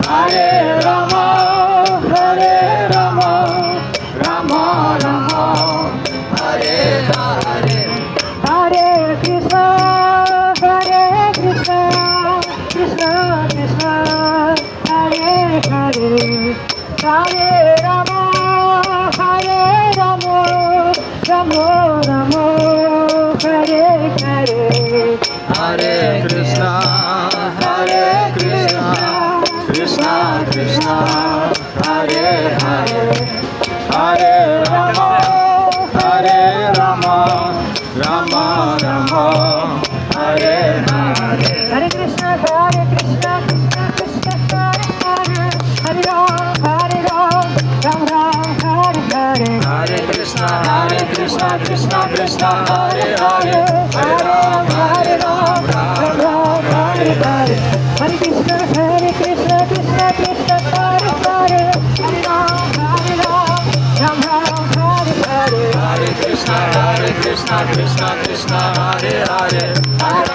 Hare Rama, Hare Rama, Rama Rama, Hare Hare. Hare Krishna, Hare Krishna, Krishna Krishna, Hare Hare, Hare Rama, Hare Rama, Rama Rama, Hare Hare. Hare Krishna, Hare Krishna, Krishna Krishna, Hare Hare, Hare Rama, Hare Rama, Rama Rama, Hare Hare. Hare Krishna, Krishna Krishna, Hare Hare, Hare Ram, Ram Ram, Hare Hare. Hare Krishna, Krishna Krishna, Hare Hare, Hare Ram, Ram Ram, Hare Hare. Hare Krishna, Krishna Krishna, Hare Hare, Hare Ram, Ram Ram, Hare Hare. Hare Krishna, Krishna Krishna, Hare Hare, Hare